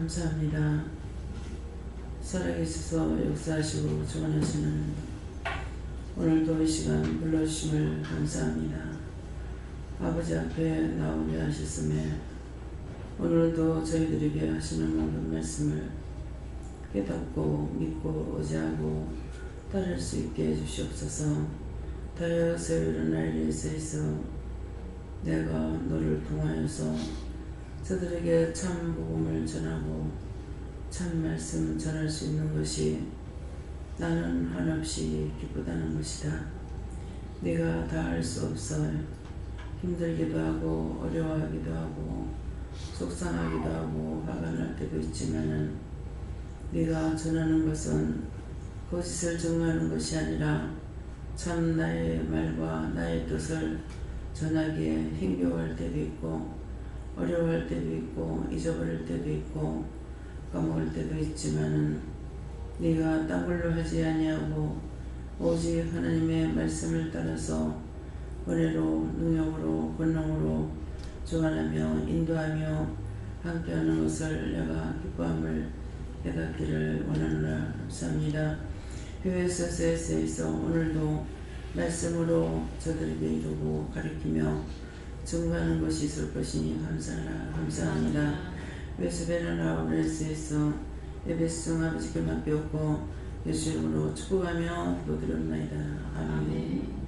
감사합니다. 살아계셔서 역사하시고 주관하시는 오늘도 이 시간 불러주심을 감사합니다. 아버지 앞에 나오게 하셨음에 오늘도 저희들에게 하시는 모든 말씀을 깨닫고 믿고 의지하고 따를 수 있게 해주시옵소서. 다여서 일어날 일에 있어 내가 너를 통하여서 저들에게 참 복음을 전하고 참 말씀 전할 수 있는 것이 나는 한없이 기쁘다는 것이다. 네가 다 할 수 없어 힘들기도 하고 어려워하기도 하고 속상하기도 하고 화가 날 때도 있지만은 네가 전하는 것은 거짓을 증거하는 것이 아니라 참 나의 말과 나의 뜻을 전하기에 힘겨워할 때도 있고 어려워할 때도 있고 잊어버릴 때도 있고 까먹을 때도 있지만은 네가 딴 걸로 하지 아니하고 오직 하나님의 말씀을 따라서 은혜로 능력으로 권능으로 주관하며 인도하며 함께하는 것을 내가 기뻐함을 깨닫기를 원하노라. 감사합니다. 교회에서 오늘도 말씀으로 저들에게 이루고 가르치며 증거하는 것이 있을 것이니 감사합니다. 예수배는 아우레스에서 예배송 아버지께 맡겼고 예수 이름으로 축복하며 기도드렸나이다. 아멘.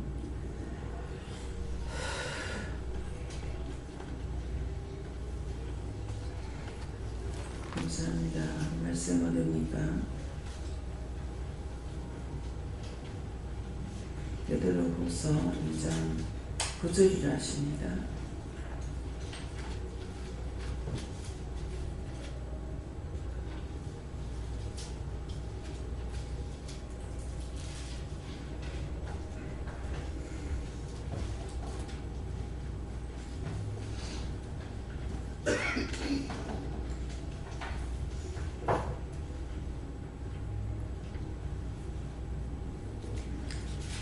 감사합니다. 말씀 어딥니까? 베드로후서 2장 9절이라 하십니다.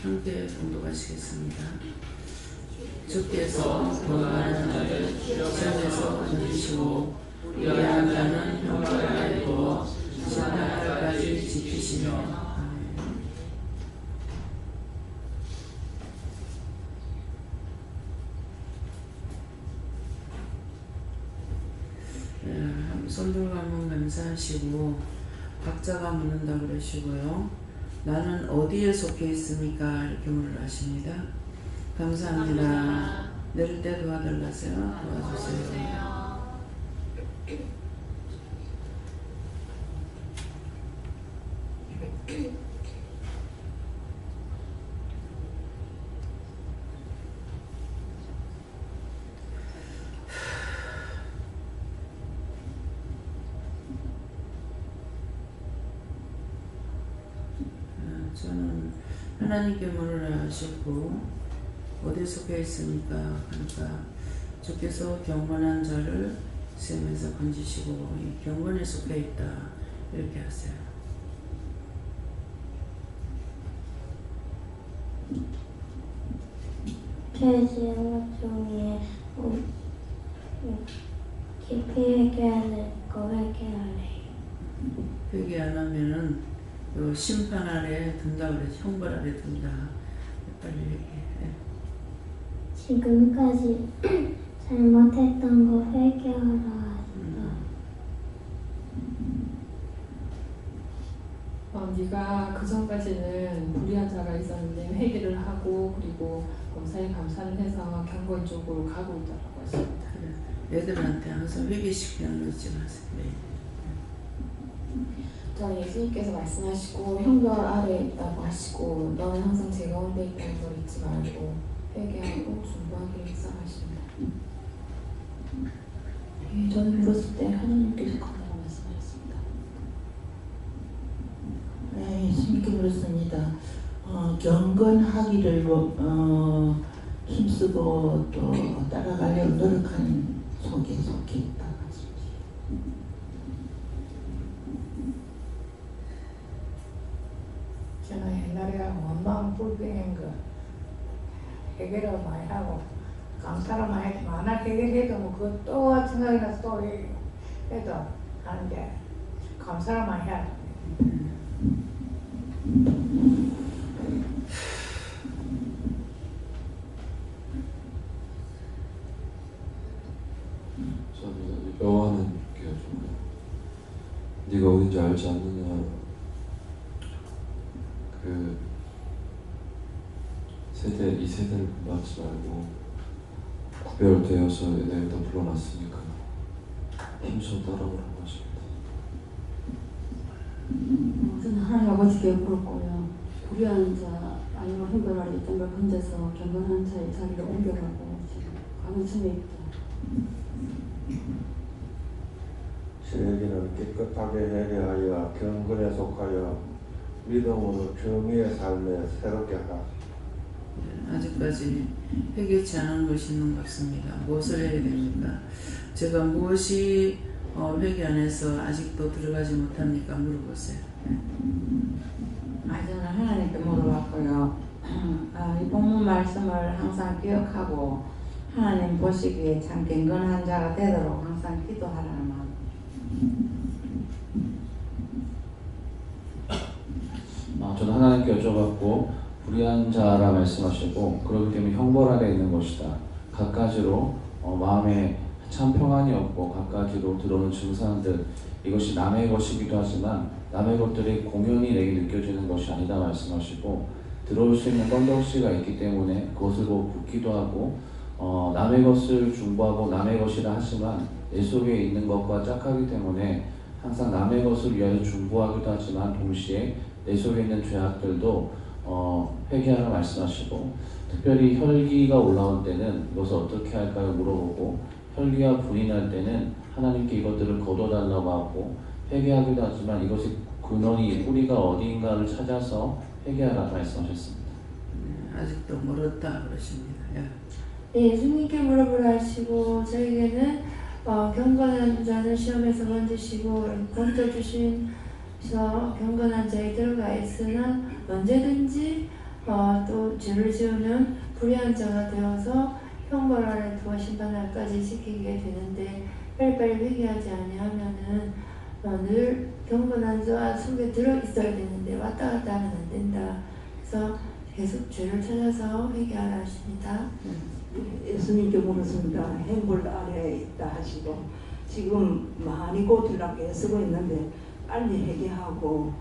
함께 공독하시겠습니다. 주께서 건강한 자를 시험에서 건지시고 우리의 악자는 형벌하에 두어 심판날까지 지키시며. 손들고 한번 감사하시고 각자가 묻는다 그러시고요. 나는 어디에 속해 있습니까? 이렇게 물을 하십니다. 감사합니다. 내릴 때 도와달라세요. 도와주세요. 저는 하나님께 물으라 하셨고 어디에 속해 있습니까? 그러니까 주께서 경건한 자를 시험에서 건지시고 이 경건에 속해 있다 이렇게 하세요. 죄 지은 중에 깊이 회개하고 회개하래. 회개 안 하면은 심판 아래 든다 그래서 형벌 아래 든다. 빨리 얘기해. 지금까지 잘못했던 거 회개하라. 네가 그 전까지는 불의한 자가 있었는데 회개를 하고 그리고 검사에 감사를 해서 경건 쪽으로 가고 있다고 하십니다. 그래. 애들한테 항상 회개시키는 거 잊지 마세요. 저 예수님께서 말씀하시고 형벌 아래에 있다고 하시고 너는 항상 제 가운데 있다는 걸 잊지 말고 회개하고 중보하기를 입상하십니다. 저는 들었을 때 하나님께서 그러라고 말씀하셨습니다. 네, 예수님께 물었습니다. 경건하기를 힘쓰고 또 따라가려고 노력하는 속에 속해 있다. 저는 옛날에 원망 불평한 거 해결을 많이 하고 감사를 많이 했지만 안 해결해도 뭐 그거 또 생각이 나서 또 해도 하는 게 감사만 해야 돼. 저는 여호와는 좀 네가 어딘지 알지 않느냐. 그 이 세대를 분하지 말고 구별되어서 내가 불러놨으니까 힘써 따라오라는 것입니다. 저는 하나님 아버지께 부르고요. 불의한 자 아니면 형벌 아래 있던 걸 건져서 경건한 자의 자리를 옮겨가고 지금 가는 중에 있다. 저에게는 깨끗하게 회개하여 경건에 속하여 믿음으로 정의의 삶에 새롭게 하라. 아직까지 회개치 않은 것이 있는 것 같습니다. 무엇을 해야 됩니까? 제가 무엇이 회개 안에서 아직도 들어가지 못합니까? 물어보세요. 저는 하나님께 물어봤고요. 이 본문 말씀을 항상 기억하고 하나님 보시기에 참 경건한 자가 되도록 항상 기도하라는 마음. 저는 하나님께 여쭤봤고 불의한 자라 말씀하시고 그렇기 때문에 형벌 아래 있는 것이다. 갖가지로 마음에 참 평안이 없고 갖가지로 들어오는 증상들, 이것이 남의 것이기도 하지만 남의 것들이 공연히 내게 느껴지는 것이 아니다 말씀하시고, 들어올 수 있는 건덕지가 있기 때문에 그것을 보고 붙기도 하고 남의 것을 중보하고 남의 것이라 하지만 내 속에 있는 것과 짝하기 때문에 항상 남의 것을 위하여 중보하기도 하지만 동시에 내 속에 있는 죄악들도 회개하라 말씀하시고, 특별히 혈기가 올라올 때는 이것을 어떻게 할까요 물어보고, 혈기가 분이 날 때는 하나님께 이것들을 거둬달라고 하고 회개하기도 하지만 이것이 근원이 뿌리가 어디인가를 찾아서 회개하라 말씀하셨습니다. 아직도 멀었다 그러십니다. 예. 네, 예수님께 물어보라 하시고 저에게는 경건한 자는 시험에서 건지시고 건져주셔서 경건한 자에 들어가 있으나 언제든지 또 죄를 지으면 불의한 자가 되어서 형벌 아래 두어 심판날까지 지키게 되는데 빨리빨리 회개하지 아니하면은 늘 경건한 자 속에 들어 있어야 되는데 왔다 갔다 하면 안 된다. 그래서 계속 죄를 찾아서 회개하라 하십니다. 예수님께 물었습니다. 행벌 아래에 있다 하시고 지금 많이 고들라고 애쓰고 있는데 빨리 회개하고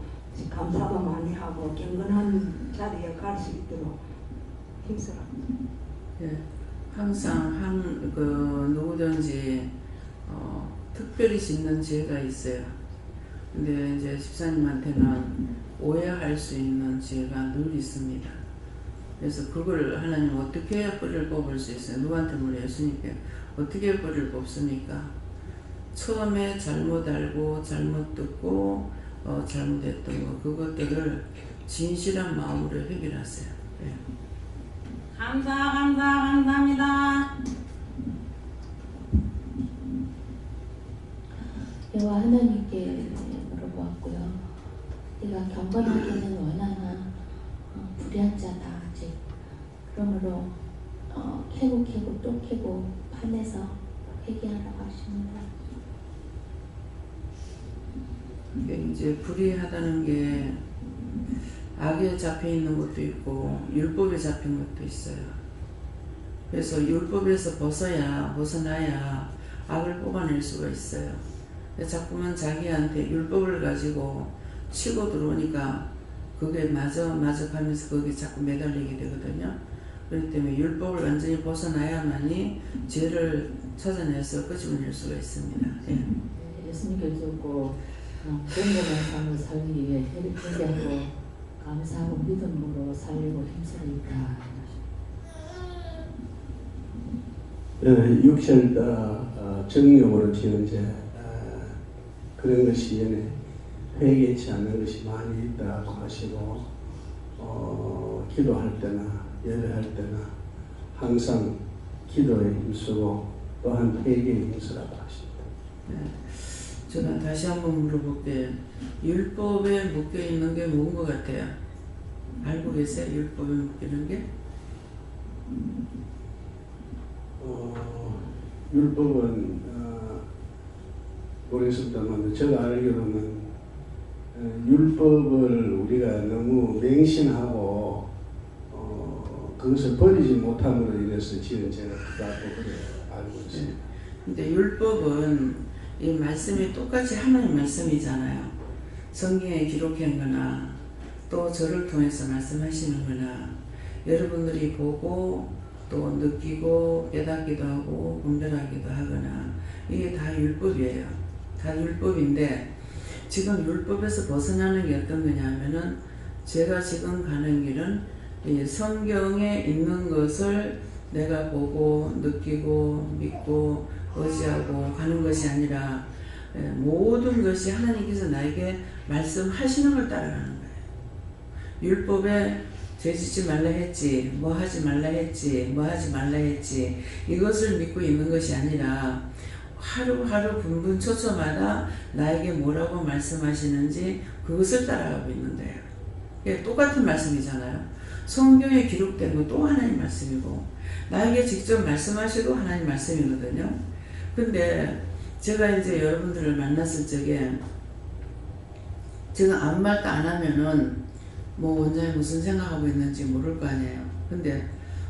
감사도 많이 하고 경건한 자리에 갈 수 있도록 힘쓰라. 예. 항상 누구든지 특별히 짓는 죄가 있어요. 근데 이제 집사님한테는 오해할 수 있는 죄가 늘 있습니다. 그래서 그걸 하나님 어떻게 뿌리를 뽑을 수 있어요? 누구한테 물어요? 예수님께 어떻게 뿌리를 뽑습니까? 처음에 잘못 알고 잘못 듣고 잘못했던 거 그것들을 진실한 마음으로 해결하세요. 예. 감사합니다. 여호와 하나님께 물어보았고요. 네가 경건하기는 원하나 불의한 자다 아직. 그러므로 캐고 또 캐고 파내서 회개하라고 하십니다. 이제 불의하다는 게 악에 잡혀 있는 것도 있고 율법에 잡힌 것도 있어요. 그래서 율법에서 벗어나야 악을 뽑아낼 수가 있어요. 자꾸만 자기한테 율법을 가지고 치고 들어오니까 그게 마저 가면서 거기에 자꾸 매달리게 되거든요. 그렇기 때문에 율법을 완전히 벗어나야만이 죄를 찾아내서 끄집어낼 수가 있습니다. 예. 예수님께 주고 경건한 삶을 살기 위해 회개하고 감사하고 믿음으로 살려고 힘쓰니까. 육체를 정욕으로 지은 죄 그런 것이 회개치 않는 것이 많이 있다고 하시고 기도할 때나 예배할 때나 항상 기도에 힘쓰고 또한 회개에 힘쓰라고 하십니다. 네. 제가 다시 한번 물어볼게요. 율법에 묶여있는 게 뭔 것 같아요? 알고 계세요? 율법에 묶이는 게? 율법은 모르겠습니다만 제가 알기로는 율법을 우리가 너무 맹신하고 그것을 버리지 못함으로 인해서 지은 죄가 크다고 그래 알고 있습니다. 근데 율법은 이 말씀이 똑같이 하나님 말씀이잖아요. 성경에 기록한 거나 또 저를 통해서 말씀하시는 거나 여러분들이 보고 또 느끼고 깨닫기도 하고 분별하기도 하거나 이게 다 율법이에요. 다 율법인데 지금 율법에서 벗어나는 게 어떤 거냐면은 제가 지금 가는 길은 이 성경에 있는 것을 내가 보고 느끼고 믿고 의지하고 가는 것이 아니라 모든 것이 하나님께서 나에게 말씀하시는 걸 따라가는 거예요. 율법에 죄짓지 말라 했지, 뭐 하지 말라 했지, 뭐 하지 말라 했지, 이것을 믿고 있는 것이 아니라 하루하루 분분초초마다 나에게 뭐라고 말씀하시는지 그것을 따라가고 있는 거예요. 이게 똑같은 말씀이잖아요. 성경에 기록된 건 또 하나님 말씀이고 나에게 직접 말씀하셔도 하나님 말씀이거든요. 근데 제가 이제 여러분들을 만났을 적에 제가 아무 말도 안 하면은 뭐 원장이 무슨 생각하고 있는지 모를 거 아니에요. 근데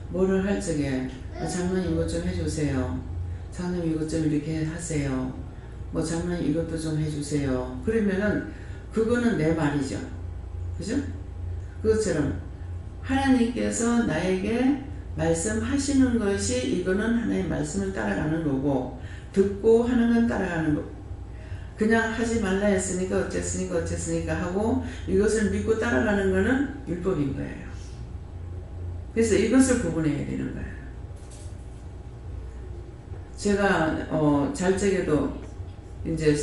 뭐를 할 적에 장로님 이것 좀 해주세요. 장로님 이것 좀 이렇게 하세요. 뭐 장로님 이것도 좀 해주세요. 그러면은 그거는 내 말이죠. 그죠? 그것처럼 하나님께서 나에게 말씀하시는 것이 이거는 하나님 말씀을 따라가는 거고 듣고 하는 건 따라가는 거고 그냥 하지 말라 했으니까 어쨌으니까 하고 이것을 믿고 따라가는 거는 율법인 거예요. 그래서 이것을 구분해야 되는 거예요. 제가 잘 적에도 이제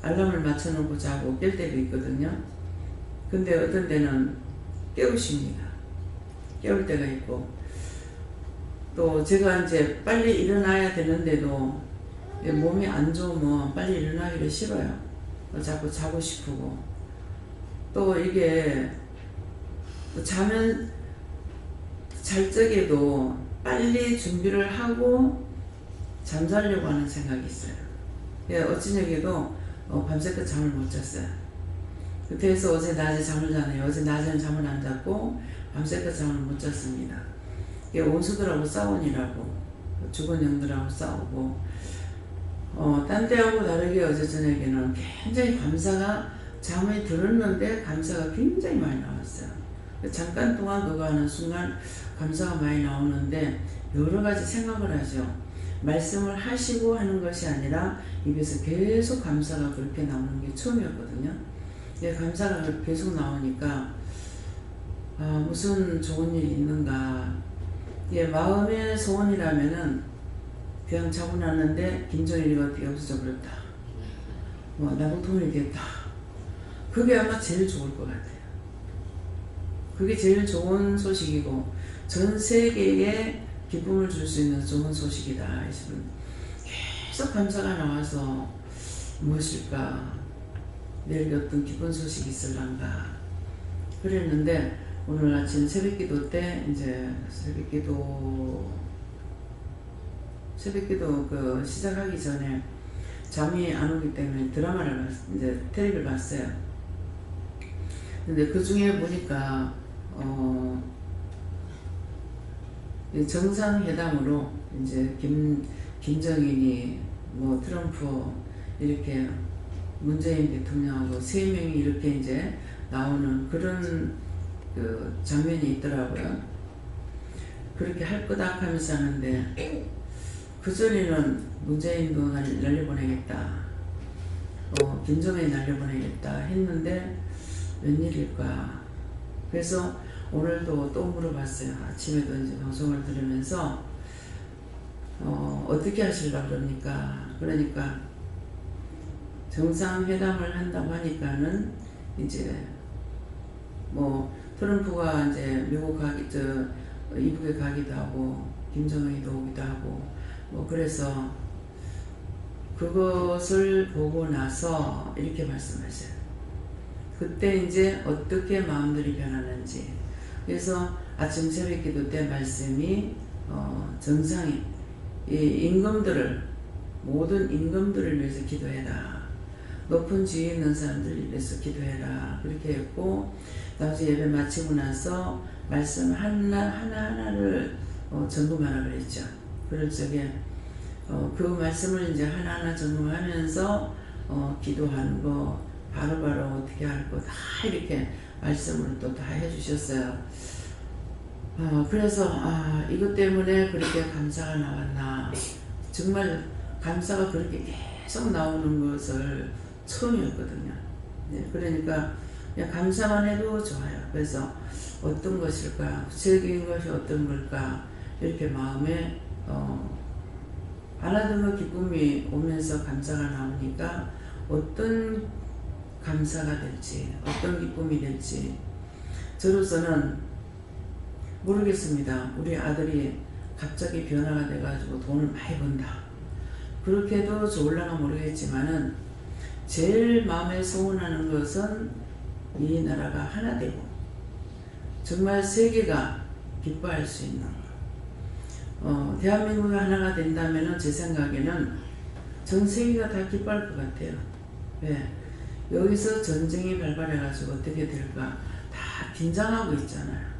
알람을 맞춰놓고 자고 깰 때도 있거든요. 근데 어떤 때는 깨우십니다. 깨울 때가 있고 또 제가 이제 빨리 일어나야 되는데도 몸이 안 좋으면 빨리 일어나기를 싫어요. 자꾸 자고 싶고 또 이게 자면 잘 적에도 빨리 준비를 하고 잠자려고 하는 생각이 있어요. 어찌저기도 밤새껏 잠을 못 잤어요. 그래서 어제 낮에 잠을 자네요. 어제 낮에는 잠을 안 잤고 밤새껏 잠을 못 잤습니다. 원수들하고 싸우니라고 죽은 영들하고 싸우고 딴 때하고 다르게 어제 저녁에는 굉장히 감사가 잠이 들었는데 감사가 굉장히 많이 나왔어요. 잠깐 동안 그거 하는 순간 감사가 많이 나오는데 여러 가지 생각을 하죠. 말씀을 하시고 하는 것이 아니라 입에서 계속 감사가 그렇게 나오는 게 처음이었거든요. 감사가 계속 나오니까 무슨 좋은 일이 있는가. 마음의 소원이라면은 그냥 자고 났는데 김정일이가 어떻게 없어져 버렸다. 나도 돈이 됐다. 그게 아마 제일 좋을 것 같아요. 그게 제일 좋은 소식이고 전 세계에 기쁨을 줄 수 있는 좋은 소식이다. 계속 감사가 나와서 무엇일까? 내일 어떤 기쁜 소식이 있을란가? 그랬는데 오늘 아침 새벽기도 때 이제 새벽기도 그 시작하기 전에 잠이 안 오기 때문에 드라마를 이제 텔레비를 봤어요. 근데 그 중에 보니까 정상회담으로 이제 김정일이 뭐 트럼프 이렇게 문재인 대통령하고 세 명이 이렇게 이제 나오는 그런 그 장면이 있더라고요. 그렇게 할 거다 하면서 하는데 그전에는 문재인도 날려보내겠다. 김정은이 날려보내겠다 했는데 웬일일까. 그래서 오늘도 또 물어봤어요. 아침에도 이제 방송을 들으면서 어떻게 하시려고 그러니까 정상회담을 한다고 하니까는 이제 뭐 트럼프가 이제 미국 이북에 가기도 하고 김정은이도 오기도 하고 뭐 그래서 그것을 보고 나서 이렇게 말씀하셔요. 그때 이제 어떻게 마음들이 변하는지. 그래서 아침 새벽기도 때 말씀이 정상이 이 임금들을 모든 임금들을 위해서 기도해라. 높은 지위에 있는 사람들 위해서 기도해라. 그렇게 했고, 나중에 예배 마치고 나서 말씀 하나하나를 점검하라 그랬죠. 그럴 적에 그 말씀을 이제 하나하나 점검하면서 기도하는 거, 바로바로 어떻게 할 거 다 이렇게 말씀을 또 다 해주셨어요. 그래서 이것 때문에 그렇게 감사가 나왔나. 정말 감사가 그렇게 계속 나오는 것을 처음이었거든요. 네, 그러니까 그냥 감사만 해도 좋아요. 그래서 어떤 것일까, 구체적인 것이 어떤 걸까, 이렇게 마음에 하나둘러 기쁨이 오면서 감사가 나오니까 어떤 감사가 될지, 어떤 기쁨이 될지 저로서는 모르겠습니다. 우리 아들이 갑자기 변화가 돼가지고 돈을 많이 번다. 그렇게 해도 좋을라나 모르겠지만은 제일 마음에 소원하는 것은 이 나라가 하나 되고 정말 세계가 기뻐할 수 있는 대한민국이 하나가 된다면은 제 생각에는 전 세계가 다 기뻐할 것 같아요. 왜? 여기서 전쟁이 발발해가지고 어떻게 될까 다 긴장하고 있잖아요.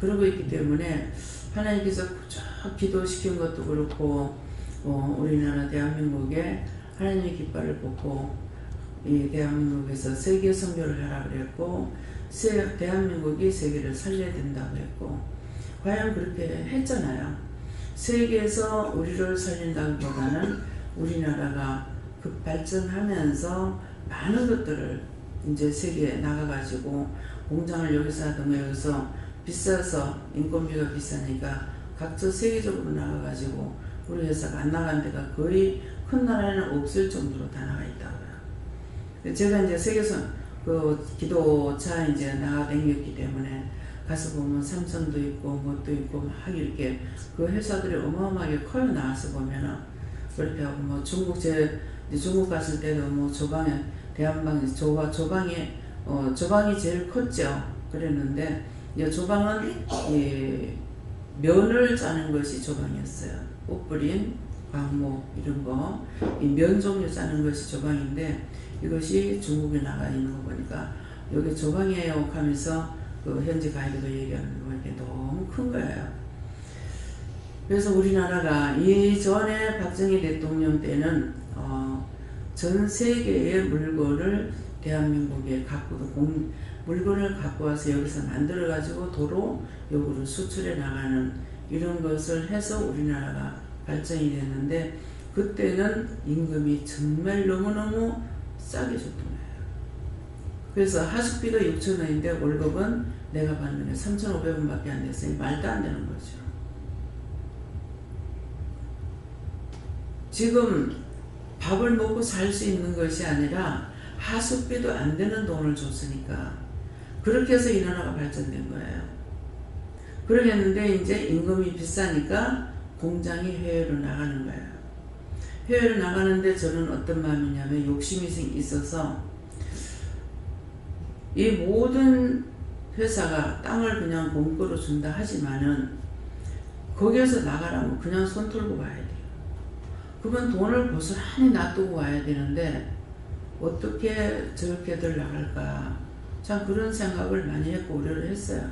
그러고 있기 때문에 하나님께서 쭉 기도시킨 것도 그렇고 우리나라 대한민국에 하나님의 깃발을 뽑고 이 대한민국에서 세계 선교를 하라 그랬고 대한민국이 세계를 살려야 된다고 했고 과연 그렇게 했잖아요. 세계에서 우리를 살린다기보다는 우리나라가 급발전하면서 많은 것들을 이제 세계에 나가가지고 공장을 여기서 하든가 여기서 비싸서 인건비가 비싸니까 각자 세계적으로 나가가지고 우리 회사가 안 나간 데가 거의 큰 나라에는 없을 정도로 다 나가 있다고요. 제가 이제 세계에서 그 기도차 이제 나가다녔기 때문에 가서 보면 삼성도 있고 뭣도 있고 막 이렇게 그 회사들이 어마어마하게 커요. 나와서 보면은 그렇게 하고 뭐 중국 중국 갔을 때도 뭐 조방에 대한방에서 조방이 제일 컸죠. 그랬는데 이 조방은 이 면을 짜는 것이 조방이었어요. 꽃뿌린 광목 이런 거 이 면 종류 짜는 것이 조방인데 이것이 중국에 나가 있는 거 보니까 여기 조방이에요 하면서 그 현지 가이드가 얘기하는 거 보니까 너무 큰 거예요. 그래서 우리나라가 이전에 박정희 대통령 때는 전 세계의 물건을 대한민국에 물건을 갖고 와서 여기서 만들어 가지고 도로 역으로 수출해 나가는 이런 것을 해서 우리나라가 발전이 됐는데 그때는 임금이 정말 너무너무 싸게 줬던 거예요. 그래서 하숙비가 6,000원인데 월급은 내가 받는 게 3,500원밖에 안 됐으니 말도 안 되는 거죠. 지금 밥을 먹고 살 수 있는 것이 아니라 하숙비도 안 되는 돈을 줬으니까 그렇게 해서 이 나라가 발전된 거예요. 그러겠는데 이제 임금이 비싸니까 공장이 해외로 나가는 거예요. 해외로 나가는데 저는 어떤 마음이냐면 욕심이 있어서 이 모든 회사가 땅을 그냥 공짜로 준다 하지만은 거기에서 나가라면 그냥 손 털고 와야 돼요. 그러면 돈을 고스란히 놔두고 와야 되는데 어떻게 저렇게들 나갈까 참 그런 생각을 많이 했고 우려를 했어요.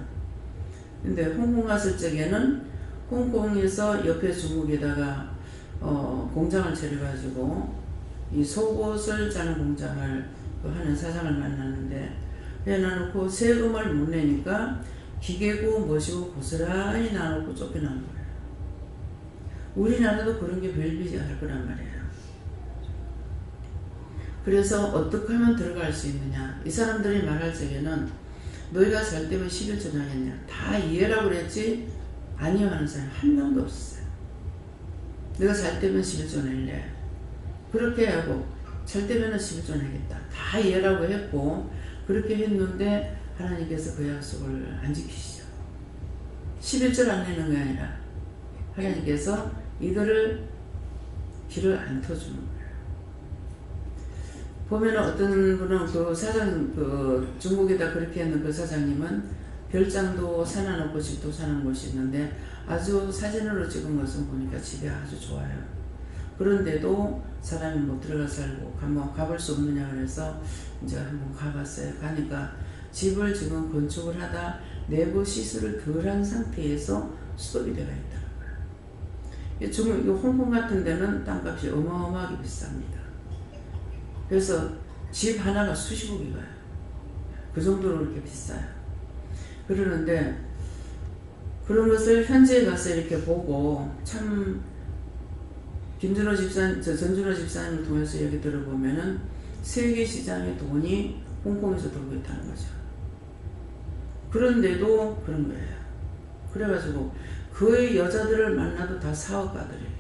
근데 홍콩 갔을 적에는 홍콩에서 옆에 중국에다가 공장을 차려가지고 이 속옷을 짜는 공장을 하는 사장을 만났는데 해놔놓고 세금을 못 내니까 기계고 뭐시고 고스란히 놔놓고 쫓겨난 거예요. 우리나라도 그런 게 별비지 않을 거란 말이에요. 그래서 어떻게 하면 들어갈 수 있느냐. 이 사람들이 말할 적에는 너희가 잘 때면 11조 나겠냐. 다 이해라고 그랬지 아니요 하는 사람 한 명도 없었어요. 내가 잘 때면 11조 낼래. 그렇게 하고 잘 때면 11조 내겠다. 다 이해라고 했고 그렇게 했는데 하나님께서 그 약속을 안 지키시죠. 11조를 안 내는 게 아니라 하나님께서 이들을 길을 안 터주는 거예요. 보면 어떤 분은 그 사장, 그 중국에다 그렇게 했는 그 사장님은 별장도 사놔놓고 집도 사놓은 곳이 있는데 아주 사진으로 찍은 것을 보니까 집이 아주 좋아요. 그런데도 사람이 못 들어가 살고 한번 가볼 수 없느냐 그래서 이제 한번 가봤어요. 가니까 집을 지금 건축을 하다 내부 시설을 덜한 상태에서 수도비 되어 있더라고요. 지금 이 홍콩 같은 데는 땅값이 어마어마하게 비쌉니다. 그래서 집 하나가 수십억이 가요. 그 정도로 그렇게 비싸요. 그러는데 그런 것을 현지에 가서 이렇게 보고 참 김준호 집사님, 전준호 집사님을 통해서 얘기 들어보면은 세계 시장의 돈이 홍콩에서 돌고 있다는 거죠. 그런데도 그런 거예요. 그래가지고 그 여자들을 만나도 다 사업가들이에요.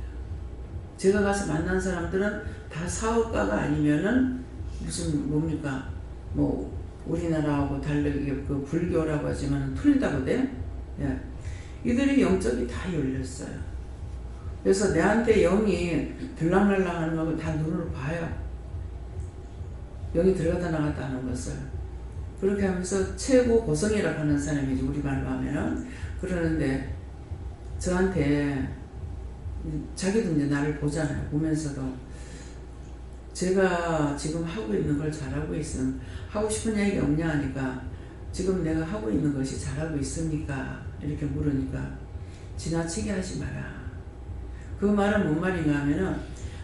제가 가서 만난 사람들은 다 사업가가 아니면은 무슨 뭡니까 뭐 우리나라하고 다르게 그 불교라고 하지만 틀리다고 돼. 예. 이들이 영적이 다 열렸어요. 그래서 내한테 영이 들락날락 하는 거 다 눈으로 봐요. 영이 들어갔다 나갔다 하는 것을. 그렇게 하면서 최고 고성이라고 하는 사람이지 우리말로 하면은. 그러는데 저한테 자기도 이제 나를 보잖아요. 보면서도 제가 지금 하고 있는 걸 잘하고 있음. 하고 싶은 얘기 없냐 하니까 지금 내가 하고 있는 것이 잘하고 있습니까? 이렇게 물으니까 지나치게 하지 마라. 그 말은 뭔 말인가 하면은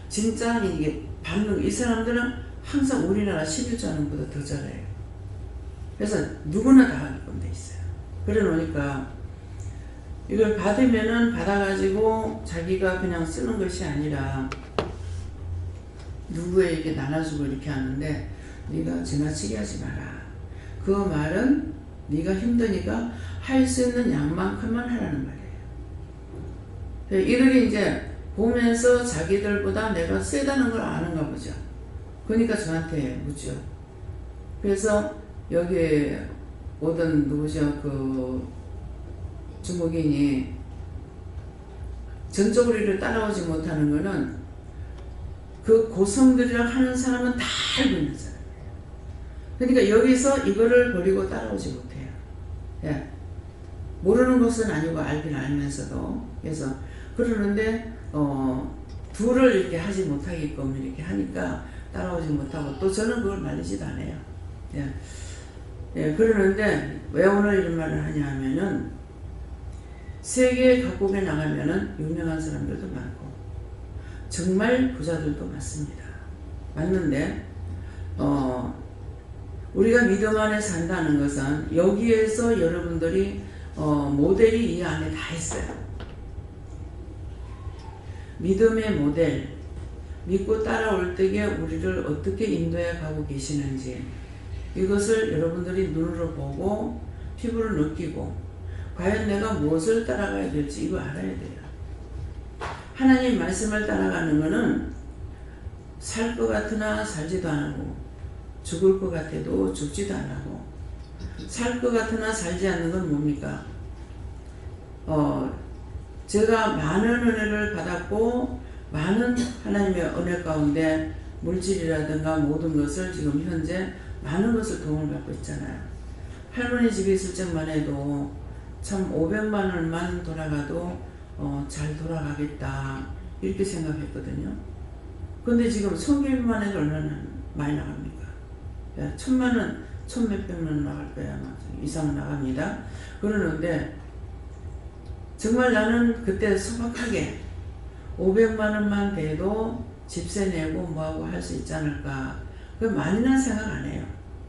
진짜 이게 받는 이 사람들은 항상 우리나라 11조 하는보다 더 잘해요. 그래서 누구나 다 하게끔 돼 있어요. 그래 놓으니까 이걸 받으면은 받아가지고 자기가 그냥 쓰는 것이 아니라 누구에게 나눠주고 이렇게 하는데 네가 지나치게 하지 마라. 그 말은 네가 힘드니까 할 수 있는 양만큼만 하라는 말이에요. 이들이 이제 보면서 자기들보다 내가 세다는 걸 아는가 보죠. 그러니까 저한테 묻죠. 그래서 여기 오던 누구죠? 그 중국인이 전적으로 이를 따라오지 못하는 거는 그 고성들이라 하는 사람은 다 알고 있는 사람이에요. 그러니까 여기서 이거를 버리고 따라오지 못해요. 예. 모르는 것은 아니고 알긴 알면서도. 그래서 그러는데 둘을 이렇게 하지 못하게끔 이렇게 하니까 따라오지 못하고 또 저는 그걸 말리지도 않아요. 예. 예, 그러는데 왜 오늘 이런 말을 하냐 하면은 세계 각국에 나가면은 유명한 사람들도 많고 정말 부자들도 많습니다. 맞는데 우리가 믿음 안에 산다는 것은 여기에서 여러분들이 모델이 이 안에 다 있어요. 믿음의 모델, 믿고 따라올 때에 우리를 어떻게 인도해 가고 계시는지 이것을 여러분들이 눈으로 보고 피부로 느끼고 과연 내가 무엇을 따라가야 될지 이거 알아야 돼요. 하나님 말씀을 따라가는 것은 살 것 같으나 살지도 않고 죽을 것 같아도 죽지도 않고 살 것 같으나 살지 않는 건 뭡니까? 제가 많은 은혜를 받았고 많은 하나님의 은혜 가운데 물질이라든가 모든 것을 지금 현재 많은 것을 도움을 받고 있잖아요. 할머니 집에 있을 적만 해도 참 500만 원만 돌아가도 잘 돌아가겠다 이렇게 생각했거든요. 근데 지금 성교비만 해도 얼마나 많이 나갑니까? 1000만 원, 1000몇백만 원 나갈 거야 아마 이상 나갑니다. 그러는데 정말 나는 그때 소박하게 500만 원만 돼도 집세 내고 뭐하고 할 수 있지 않을까. 그 많이는 생각 안 해요.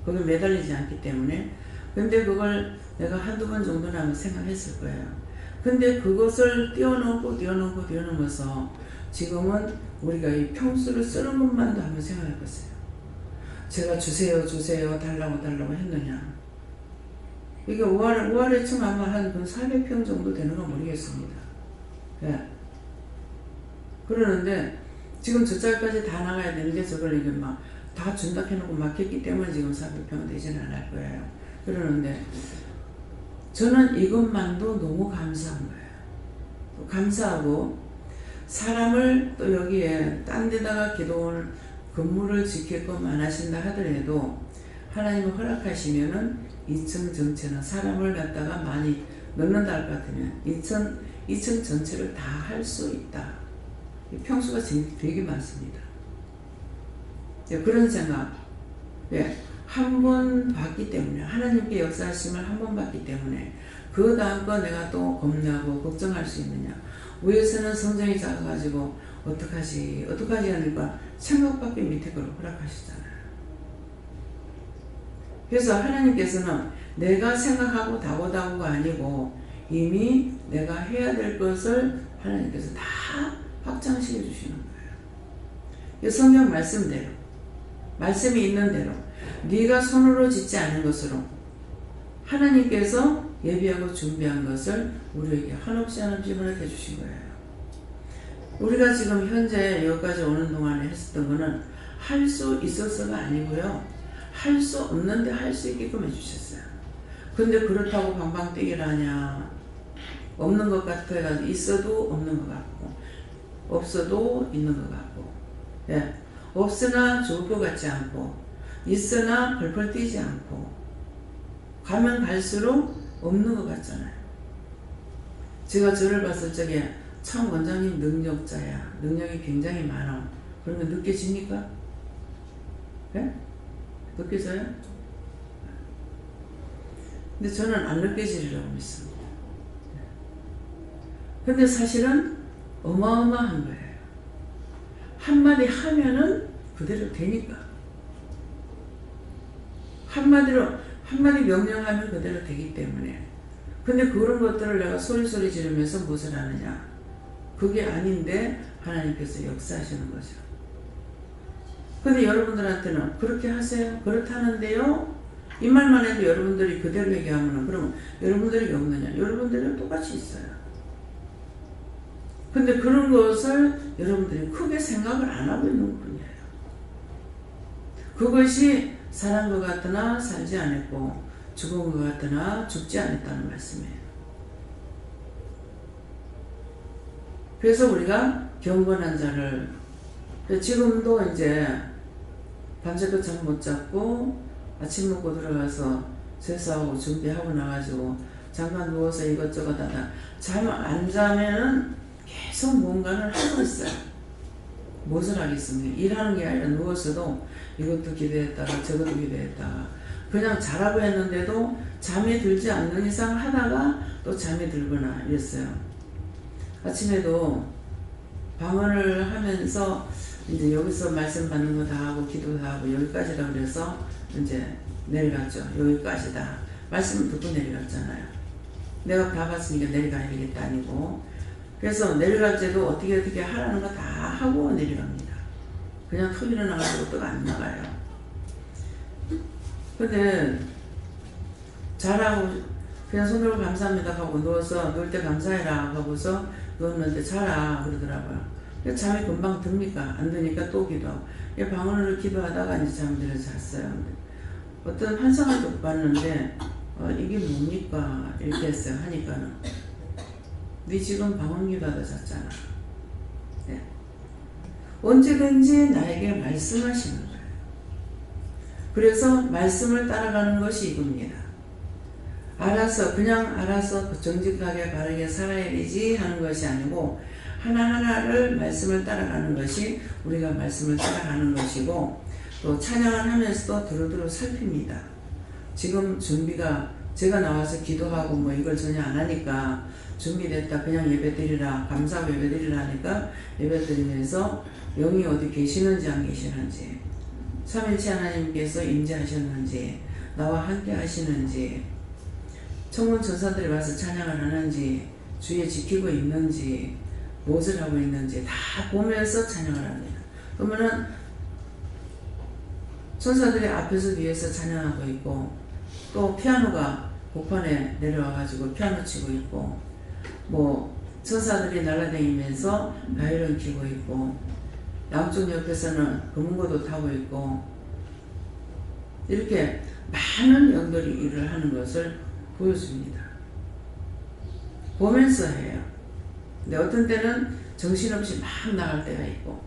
거기 매달리지 않기 때문에. 근데 그걸 내가 한두 번 정도는 한번 생각했을 거예요. 근데 그것을 뛰어넘어서 지금은 우리가 이 평수를 쓰는 것만도 한번 생각해봤어요. 제가 주세요 달라고 했느냐. 이게 5월에 총 아마 한 400평 정도 되는 건 모르겠습니다. 예. 그러는데 지금 저짝까지 다 나가야 되는데 저걸 이게 막 다 준다 해놓고 막혔기 때문에 지금 400평은 되지는 않을 거예요. 그러는데 저는 이것만도 너무 감사한 거예요. 감사하고 사람을 또 여기에 딴 데다가 기도원을 건물을 짓게끔 안 하신다 하더라도 하나님을 허락하시면은 2층 전체는 사람을 갖다가 많이 넣는다 할 것 같으면 2층 전체를 다 할 수 있다. 평수가 되게 많습니다. 예, 그런 생각. 예, 한 번 봤기 때문에, 하나님께 역사하심을 한 번 봤기 때문에 그 다음 거 내가 또 겁나고 걱정할 수 있느냐. 위에서는 성장이 작아가지고 어떡하지 하니까 생각밖에 밑에 걸 허락하시잖아요. 그래서 하나님께서는 내가 생각하고 다고다고가 아니고 이미 내가 해야 될 것을 하나님께서 다 확장시켜 주시는 거예요. 성경 말씀대로, 말씀이 있는 대로, 네가 손으로 짓지 않은 것으로 하나님께서 예비하고 준비한 것을 우리에게 한없이 허락해 주신 거예요. 우리가 지금 현재 여기까지 오는 동안에 했었던 거는 할 수 있어서가 아니고요, 할 수 없는데 할 수 있게끔 해주셨어요. 근데 그렇다고 방방 뛰기를 하냐, 없는 것 같아가지고 있어도 없는 것 같고 없어도 있는 것 같고, 예, 없으나 좋을 것 같지 않고 있으나 펄펄 뛰지 않고 가면 갈수록 없는 것 같잖아요. 제가 저를 봤을 적에 참 원장님 능력자야, 능력이 굉장히 많아, 그러면 느껴집니까? 예? 느껴져요? 근데 저는 안 느껴지리라고 믿습니다. 근데 사실은 어마어마한 거예요. 한마디 하면은 그대로 되니까. 한마디 명령하면 그대로 되기 때문에. 근데 그런 것들을 내가 소리소리 지르면서 무엇을 하느냐? 그게 아닌데 하나님께서 역사하시는 거죠. 근데 여러분들한테는 그렇게 하세요, 그렇다는데요, 이 말만 해도 여러분들이 그대로 얘기하면 그러면 여러분들에게 없느냐? 여러분들은 똑같이 있어요. 근데 그런 것을 여러분들이 크게 생각을 안 하고 있는 뿐이에요. 그것이 살은 것 같으나 살지 않았고 죽은 것 같으나 죽지 않았다는 말씀이에요. 그래서 우리가 경건한 자를, 지금도 이제 밤새도 잠 못 잤고 아침 먹고 들어가서 세수하고 준비하고 나가지고 잠깐 누워서 이것저것 하다 잠 안 자면은 계속 뭔가를 하고 있어요. 무엇을 하겠습니까? 일하는 게 아니라 누워서도 이것도 기도했다가 저것도 기도했다가 그냥 자라고 했는데도 잠이 들지 않는 이상 하다가 또 잠이 들거나 이랬어요. 아침에도 방언을 하면서 이제 여기서 말씀 받는 거 다 하고 기도 다 하고 여기까지라 그래서 이제 내려갔죠. 여기까지다. 말씀을 듣고 내려갔잖아요. 내가 다 봤으니까 내려가야 되겠다 아니고. 그래서 내려갈 때도 어떻게 하라는 거 다 하고 내려갑니다. 그냥 턱 일어나가지고 또 안 나가요. 근데 잘하고 그냥 손으로 감사합니다 하고 누워서 누울 때 감사해라 하고서 누웠는데 자라 그러더라고요. 잠이 금방 듭니까? 안 드니까 또 기도하고. 방언으로 기도하다가 이제 잠이 들어서 잤어요. 어떤 환상을 또 봤는데 이게 뭡니까? 이렇게 했어요. 하니까는 네 지금 방언 기도하다 잤잖아. 네. 언제든지 나에게 말씀하시는 거예요. 그래서 말씀을 따라가는 것이 이겁니다. 그냥 알아서 정직하게 바르게 살아야 되지 하는 것이 아니고 하나하나를 말씀을 따라가는 것이 우리가 말씀을 따라가는 것이고, 또 찬양을 하면서도 두루두루 살핍니다. 지금 준비가, 제가 나와서 기도하고 뭐 이걸 전혀 안 하니까 준비됐다 그냥 예배드리라, 감사하고 예배드리라 하니까 예배드리면서 영이 어디 계시는지 안 계시는지, 삼일체 하나님께서 임재하셨는지, 나와 함께 하시는지, 천군 천사들이 와서 찬양을 하는지, 주에 지키고 있는지, 무엇을 하고 있는지 다 보면서 찬양을 합니다. 그러면은 천사들이 앞에서 뒤에서 찬양하고 있고, 또 피아노가 곡판에 내려와가지고 피아노 치고 있고, 뭐 천사들이 날아다니면서 바이올린 키고 있고, 양쪽 옆에서는 금은고도 타고 있고, 이렇게 많은 영들이 일을 하는 것을 보여줍니다. 보면서 해요. 근데 어떤 때는 정신없이 막 나갈 때가 있고,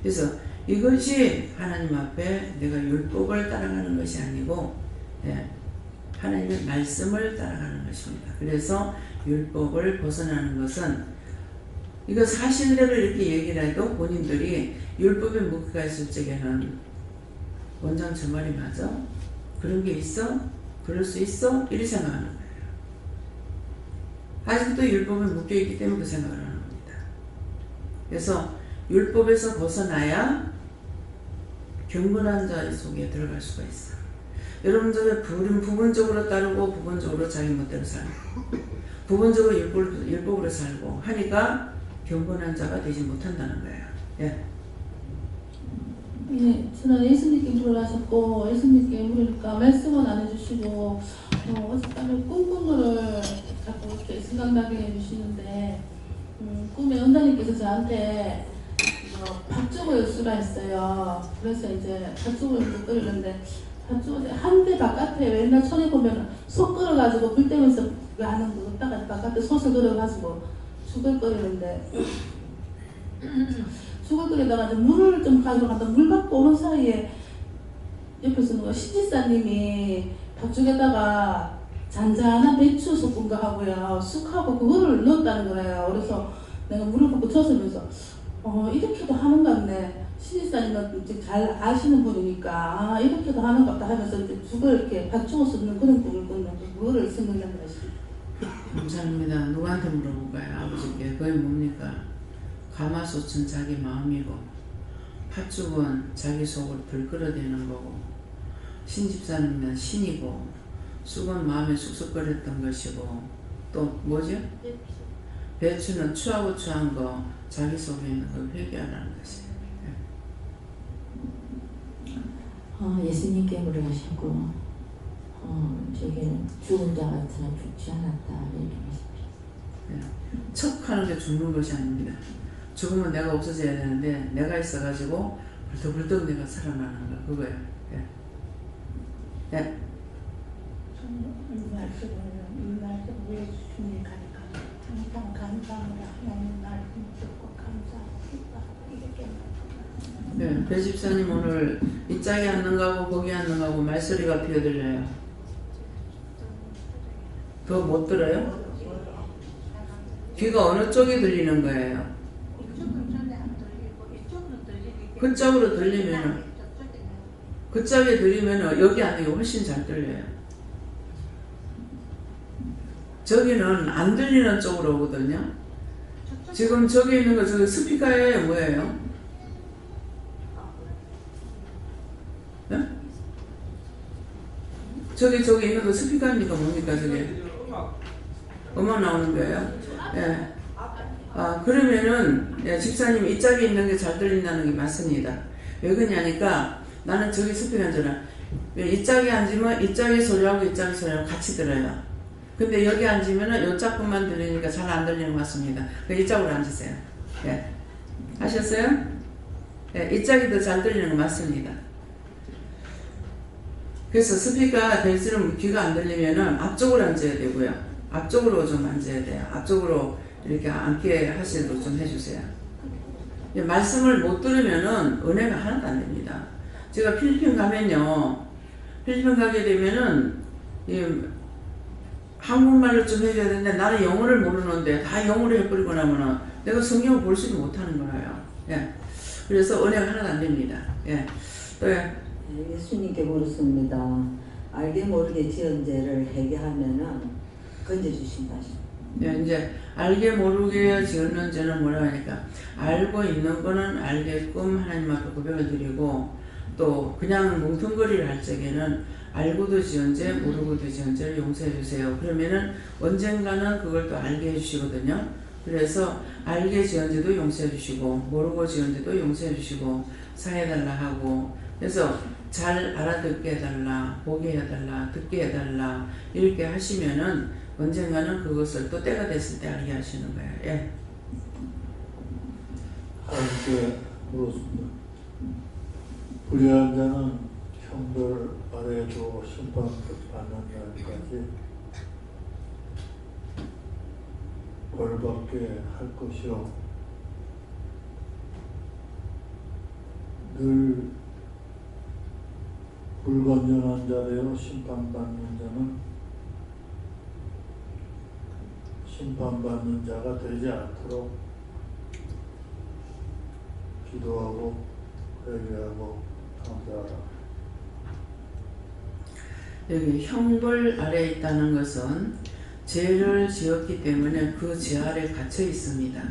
그래서 이것이 하나님 앞에 내가 율법을 따라가는 것이 아니고, 예, 하나님의 말씀을 따라가는 것입니다. 그래서 율법을 벗어나는 것은 이거 사실대로 이렇게 얘기를 해도 본인들이 율법에 무게가 있을 적에는 원장 저 말이 맞아? 그런 게 있어? 그럴 수 있어? 이렇게 생각하는 거예요. 아직도 율법에 묶여있기 때문에 그 생각을 하는 겁니다. 그래서 율법에서 벗어나야 경건한 자 속에 들어갈 수가 있어. 여러분들은 부분적으로 따르고 부분적으로 자기 멋대로 살고 부분적으로 율법으로 살고 하니까 경건한 자가 되지 못한다는 거예요. 예. 예, 저는 예수님께 물어하셨고 예수님께 물으니까 말씀은 안 해주시고 어젯밤에 꿈꾼 거를 자꾸 이렇게 생각나게 해주시는데 꿈에 은다님께서 저한테 팥죽을 쓰라 했어요. 그래서 이제 팥죽을 끓이는데 팥죽을 한 대 바깥에 맨날 천에 보면 솥 끓여가지고 불 때면서 하는 거 딱 바깥에 솥을 끓여가지고 죽을 끓이는데 죽을 끓이다가 물을 좀 가져갔다 물 갖고 오는 사이에 옆에서 누가 신지사님이 팥죽에다가 잔잔한 배추 섞은 거 하고요 쑥하고 그거를 넣었다는 거예요. 그래서 내가 물을 붓고 젖으면서 이렇게도 하는 것 같네. 신지사님은 이제 잘 아시는 분이니까 이렇게도 하는 것 같다 하면서 이제 죽을 이렇게 팥죽을 섞는 그런 꿈을 꿨는데 그거를 생각나는 것이. 감사합니다. 누구한테 물어볼까요? 아버지께. 그게 뭡니까? 가마솥은 자기 마음이고 팥죽은 자기 속을 불 끌어대는 거고 신집사님은 신이고 쑥은 마음에 쑥쑥거렸던 것이고 또 뭐죠? 배추는 추하고 추한 거 자기 속에 있는 걸 회개하라는 것이에요. 예수님께 물어보셨고 저기는 죽은 자 같은 사람 죽지 않았다 이렇게 말씀하셨어요. 척하는 게 죽는 것이 아닙니다. 죽으면 내가 없어져야 되는데 내가 있어가지고 벌떡벌떡 내가 살아나는 거 그거예요. 예. 예. 이 말씀을 왜 주님 가니까 항상 감사합니다. 하나님 말씀 듣고 감사하고 기뻐하고 이렇게 네, 배 집사님 오늘 이 짝에 앉는 거하고 거기 앉는 거하고 말소리가 비어들려요. 더 못 들어요? 귀가 어느 쪽이 들리는 거예요? 그쪽으로 들리면은 그쪽에 들리면은 여기 아니고 훨씬 잘 들려요. 저기는 안 들리는 쪽으로 오거든요. 지금 저기 있는 거 저기 스피커에 뭐예요? 네? 저기 있는 거 스피커입니까 뭡니까 저게? 음악 나오는 거예요? 예. 그러면은 예, 집사님 이 짝에 있는 게 잘 들린다는 게 맞습니다. 왜 그러냐니까 나는 저기 스피커인 줄 알아. 이 짝에 앉으면 이 짝의 소리하고 이 짝의 소리하고 같이 들어요. 근데 여기 앉으면은 이 짝뿐만 들리니까 잘 안 들리는 것 같습니다. 이 짝으로 앉으세요. 예. 아셨어요? 예, 이 짝이 더 잘 들리는 거 맞습니다. 그래서 스피커가 될수록 귀가 안 들리면은 앞쪽으로 앉아야 되고요. 앞쪽으로 좀 앉아야 돼요. 앞쪽으로 이렇게 앉게 하시도록 좀 해주세요. 말씀을 못 들으면은 은혜가 하나도 안 됩니다. 제가 필리핀 가면요. 필리핀 가게 되면은 한국말로 좀 해줘야 되는데 나는 영어를 모르는데 다 영어로 해버리고 나면은 내가 성경을 볼 수도 못하는 거예요. 예. 그래서 은혜가 하나도 안 됩니다. 예. 또 예수님께 물었습니다. 알게 모르게 지은 죄를 회개하면은 건져주신다. 네, 이제 알게 모르게 지었는 죄는 뭐라 하니까 알고 있는 거는 알게끔 하나님 앞에 고백을 드리고 또 그냥 뭉텅거리를 할 적에는 알고도 지은 죄 모르고도 지은 죄를 용서해 주세요. 그러면은 언젠가는 그걸 또 알게 해주시거든요. 그래서 알게 지은 죄도 용서해 주시고 모르고 지은 죄도 용서해 주시고 사해달라 하고 그래서 잘 알아듣게 해달라 보게 해달라 듣게 해달라 이렇게 하시면은 언젠가는 그것을 또 때가 됐을 때 알게 하시는 거예요. 예. 함께 물었습니다. 불의한 자는 형벌 아래에 두고 심판받는 날까지 벌받게 할 것이요 늘 불건전한 자되어 심판받는 자는 심판받는 자가 되지 않도록 기도하고 회개하고 감사하라. 여기 형벌 아래에 있다는 것은 죄를 지었기 때문에 그 죄 아래 갇혀 있습니다.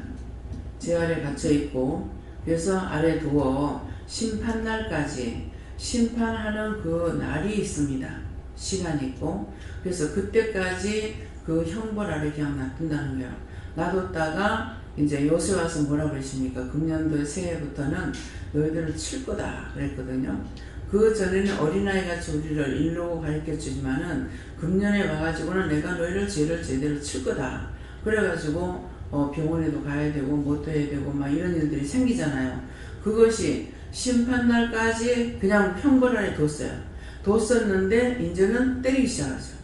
죄 아래 갇혀 있고 그래서 아래 두어 심판날까지 심판하는 그 날이 있습니다. 시간이 있고 그래서 그때까지 그 형벌 아래 그냥 놔둔다는 거예요. 놔뒀다가 이제 요새 와서 뭐라고 그러십니까? 금년도 새해부터는 너희들을 칠 거다 그랬거든요. 그 전에는 어린아이같이 우리를 일로 가르쳐주지만은 금년에 와가지고는 내가 너희를 죄를 제대로 칠 거다. 그래가지고 병원에도 가야 되고 뭐도 해야 되고 막 이런 일들이 생기잖아요. 그것이 심판날까지 그냥 형벌 아래 뒀어요. 뒀었는데 이제는 때리기 시작하죠.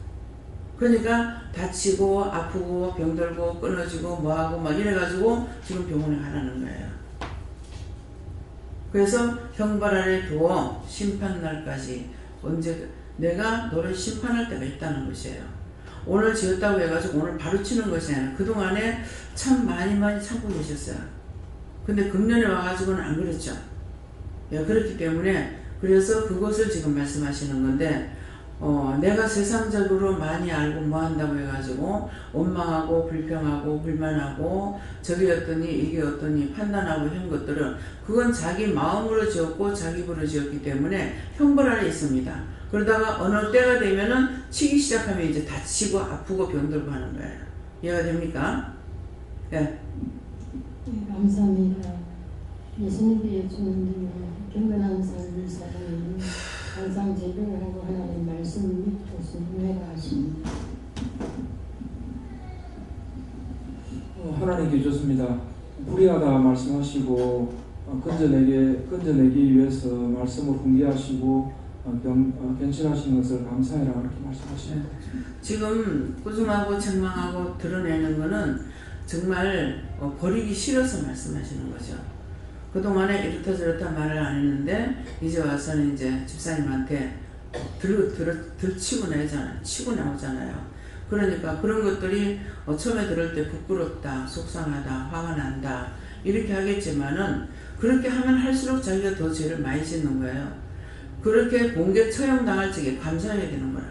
그러니까 다치고 아프고 병들고 끊어지고 뭐하고 막 이래가지고 지금 병원에 가라는 거예요. 그래서 형벌 아래 두어 심판날까지 언제 내가 너를 심판할 때가 있다는 것이에요. 오늘 지었다고 해가지고 오늘 바로 치는 것이 아니라 그동안에 참 많이 참고 계셨어요. 근데 금년에 와가지고는 안 그랬죠. 예, 그렇기 때문에 그래서 그것을 지금 말씀하시는 건데 내가 세상적으로 많이 알고 뭐 한다고 해가지고 원망하고 불평하고 불만하고 저게 어떠니 이게 어떠니 판단하고 한 것들은 그건 자기 마음으로 지었고 자기 입으로 지었기 때문에 형벌 아래 있습니다. 그러다가 어느 때가 되면은 치기 시작하면 이제 다치고 아프고 병들고 하는 거예요. 이해가 됩니까? 예. 네, 감사합니다. 예수님께 여쭈는데 경건한 삶을 살아가는 항상 제대로 하고 하나님 말씀을 믿고서 회개하십니다. 하나님께 좋습니다. 불의하다 말씀하시고 건져내기 위해서 말씀을 훈계하시고 변신하시는 것을 감사해라 그렇게 말씀하십니다. 지금 꾸중하고 책망하고 드러내는 것은 정말 버리기 싫어서 말씀하시는 거죠. 그동안에 이렇다 저렇다 말을 안 했는데 이제 와서는 이제 집사님한테 들치고 나오잖아요. 치고 나오잖아요. 그러니까 그런 것들이 처음에 들을 때 부끄럽다, 속상하다, 화가 난다 이렇게 하겠지만은 그렇게 하면 할수록 자기가 더 죄를 많이 짓는 거예요. 그렇게 공개 처형당할 적에 감사해야 되는 거라.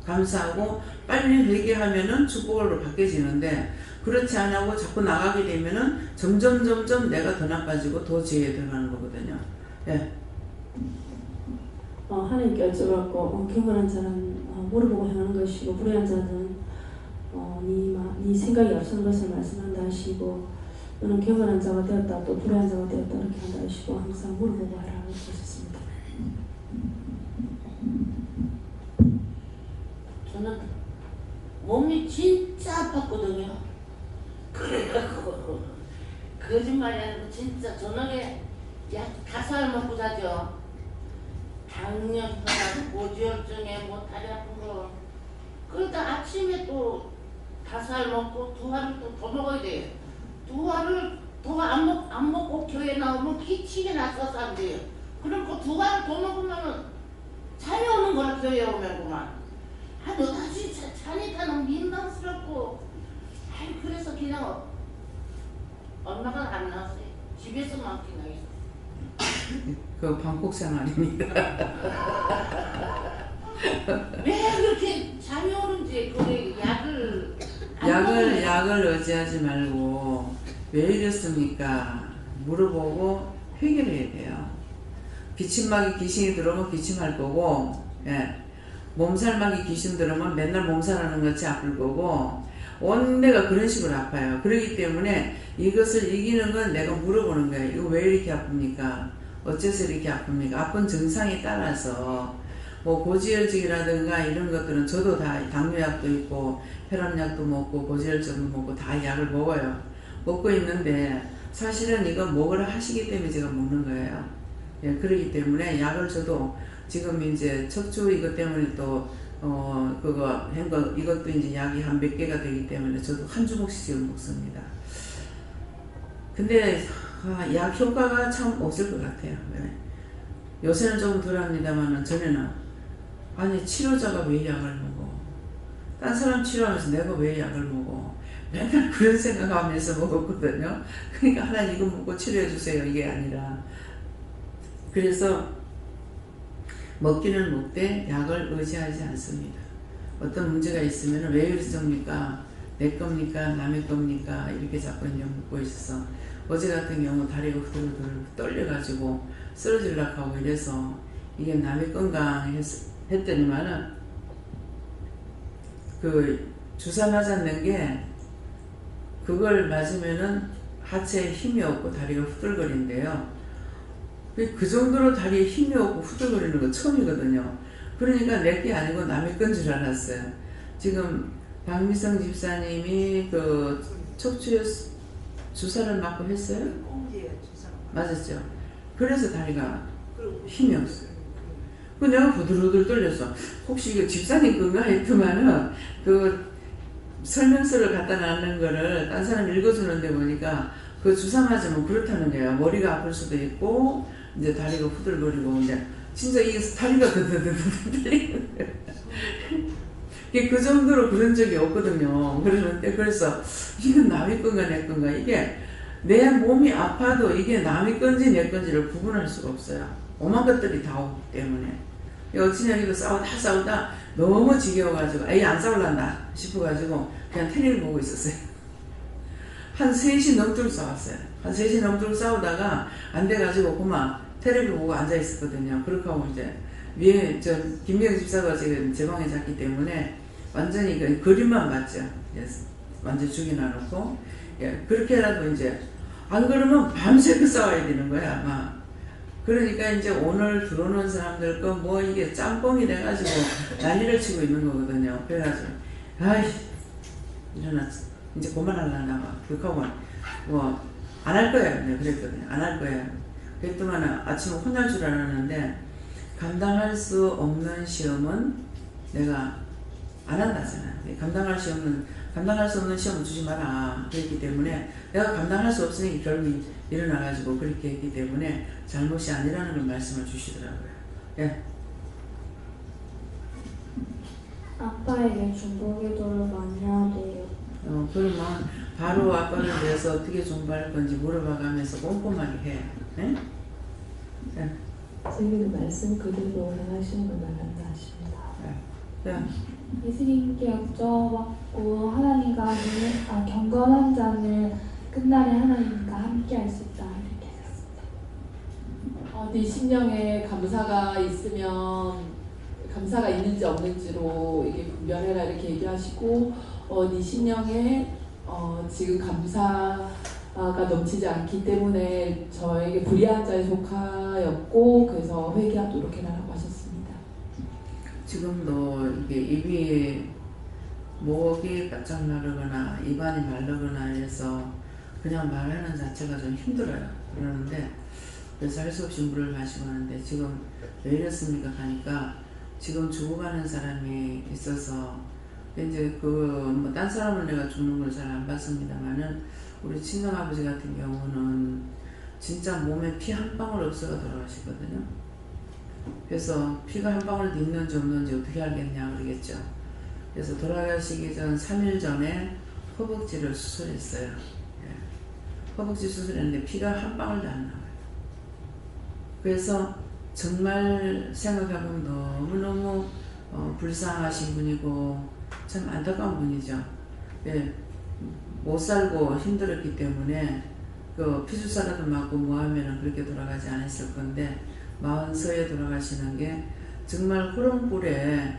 감사하고 빨리 회개하면은 축복으로 바뀌어지는데 그렇지 않고 자꾸 나가게 되면은 점점 내가 더 나빠지고 더 죄에 들어가는 거거든요. 예. 하나님께 여쭤봤고 경건한 자는 물어보고 행하는 것이고 불의한 자는 네 생각이 앞선 것을 말씀한다 하시고 너는 경건한 자가 되었다 또 불의한 자가 되었다 이렇게 한다 하시고 항상 물어보고 하라 이렇게 하셨습니다. 저는 몸이 진짜 아팠거든요. 그래갖고 거짓말이 아니고 진짜 저녁에 약 5알 먹고 자죠. 당뇨혈압, 고지혈증에 뭐 다리 아픈 거. 그러다 아침에 또 5알 먹고 2알을 또 더 먹어야 돼요. 2알을 더 안 먹고 교회 나오면 기침이 났어서 안 돼요. 그럼 그 2알을 더 먹으면은 잠이 오는 거라 교회 오면 그만. 너 다시 자니까 너무 민망스럽고 그래서 그냥 엄마가 안 나왔어요. 집에서만 그냥 있었어요. 그 방콕 생활입니다. 왜 그렇게 잠이 오는지 그 약을 의지하지 말고 왜 이랬습니까? 물어보고 해결해야 돼요. 기침막이 귀신이 들어오면 기침할 거고 예. 몸살막이 귀신 들어오면 맨날 몸살하는 것이 아플 거고 온 데가 그런 식으로 아파요. 그렇기 때문에 이것을 이기는 건 내가 물어보는 거예요. 이거 왜 이렇게 아픕니까? 어째서 이렇게 아픕니까? 아픈 증상에 따라서 뭐 고지혈증이라든가 이런 것들은 저도 다 당뇨약도 있고 혈압약도 먹고 고지혈증도 먹고 다 약을 먹어요. 먹고 있는데 사실은 이거 먹으라 하시기 때문에 제가 먹는 거예요. 예, 그렇기 때문에 약을 저도 지금 이제 척추 이것 때문에 또 그거 한 거 이것도 이제 약이 한 몇 개가 되기 때문에 저도 한 주먹씩 지금 먹습니다. 근데 약 효과가 참 없을 것 같아요. 네. 요새는 조금 덜합니다만 전에는 아니 치료자가 왜 약을 먹어? 딴 사람 치료하면서 내가 왜 약을 먹어? 맨날 그런 생각하면서 먹었거든요. 그러니까 하나님 이거 먹고 치료해 주세요 이게 아니라. 그래서 먹기는 먹되 약을 의지하지 않습니다. 어떤 문제가 있으면 왜 이러십니까? 내 겁니까? 남의 겁니까? 이렇게 자꾸 이제 묻고 있어서 어제 같은 경우 다리가 후들후들 떨려가지고 쓰러지려고 하고 이래서 이게 남의 건가 했더니만은 그 주사 맞았는 게 그걸 맞으면은 하체에 힘이 없고 다리가 후들거린대요. 그 정도로 다리에 힘이 없고 후들거리는 거 처음이거든요. 그러니까 내 게 아니고 남의 건 줄 알았어요. 지금 박미성 집사님이 그 척추에 주사를 맞고 했어요? 맞았죠. 그래서 다리가 힘이 없어요. 그 내가 부들부들 떨렸어. 혹시 이거 집사님 건가 했더만은 그 설명서를 갖다 놨는 거를 딴 사람 읽어주는데 보니까 그 주사 맞으면 그렇다는 거야. 머리가 아플 수도 있고 이제 다리가 후들거리고 이제 진짜 이 다리가 드드드드 떨리는 거야. 그 정도로 그런 적이 없거든요. 그러는데 그래서 이건 남의 건가 내 건가 이게 내 몸이 아파도 이게 남의 건지 내 건지를 구분할 수가 없어요. 오만 것들이 다 오기 때문에. 어찌냐기도 싸우다 너무 지겨워가지고 에이 안 싸울란다 싶어가지고 그냥 테레비 보고 있었어요. 한 3시 넘도록 싸웠어요. 한 3시 넘도록 싸우다가 안 돼가지고 그만 테레비 보고 앉아있었거든요. 그렇게 하고 이제 위에 저 김명 집사가 지금 제 방에 잤기 때문에 완전히 그 그림만 봤죠. 완전 죽여놔놓고 그렇게라도 이제 안 그러면 밤새 그 싸워야 되는 거야 아마. 그러니까 이제 오늘 들어오는 사람들 거 뭐 이게 짬뽕이 돼가지고 난리를 치고 있는 거거든요. 그래가지고 아이 일어나 이제 그만하려나 봐. 그렇게 하고 뭐 안 할 거야. 내가 그랬거든요. 안 할 거야. 그랬더만 아침에 혼날 줄 알았는데 감당할 수 없는 시험은 내가 안 한다잖아. 감당할 수 없는 시험은 주지 마라. 그랬기 때문에 내가 감당할 수 없으니 결국 일어나가지고 그렇게 했기 때문에 잘못이 아니라는 걸 말씀을 주시더라고요. 예. 아빠에게 중보기도를 많이 하래요. 그러면 바로 아빠를 위해서 어떻게 존버할 건지 물어봐가면서 꼼꼼하게 해. 네? 네. 선생님도 말씀 그대로 행하시는 걸 말한다 하십니다. 네. 예수님께 여쭤봤고 하나님과 경건한 자는 끝날에 하나님과 함께 할 수 있다 이렇게 하셨습니다. 네 심령에 감사가 있으면 감사가 있는지 없는지로 이게 분별해라 이렇게 얘기하시고 네 심령에 지금 감사가 넘치지 않기 때문에 저에게 불의한 자에 속하였고 그래서 회개하도록 해라라고 하셨습니다. 지금도 이게 입이 목이 바짝 마르거나 입안이 마르거나 해서 그냥 말하는 자체가 좀 힘들어요. 그러는데 그래서 할 수 없이 물을 마시고 하는데 지금 왜 이랬습니까 하니까 지금 죽어가는 사람이 있어서 이제 뭐 딴 사람은 내가 죽는 걸 잘 안 봤습니다만은 우리 친정아버지 같은 경우는 진짜 몸에 피 한 방울 없어가 돌아가시거든요. 그래서 피가 한 방울도 있는지 없는지 어떻게 알겠냐 그러겠죠. 그래서 돌아가시기 전 3일 전에 허벅지를 수술했어요. 허벅지 수술했는데 피가 한 방울도 안 나와요. 그래서 정말 생각해보면 너무너무 불쌍하신 분이고 참 안타까운 분이죠. 못 살고 힘들었기 때문에 그 피주사라도 맞고 뭐 하면은 그렇게 돌아가지 않았을 건데 40서에 돌아가시는 게 정말 호롱불에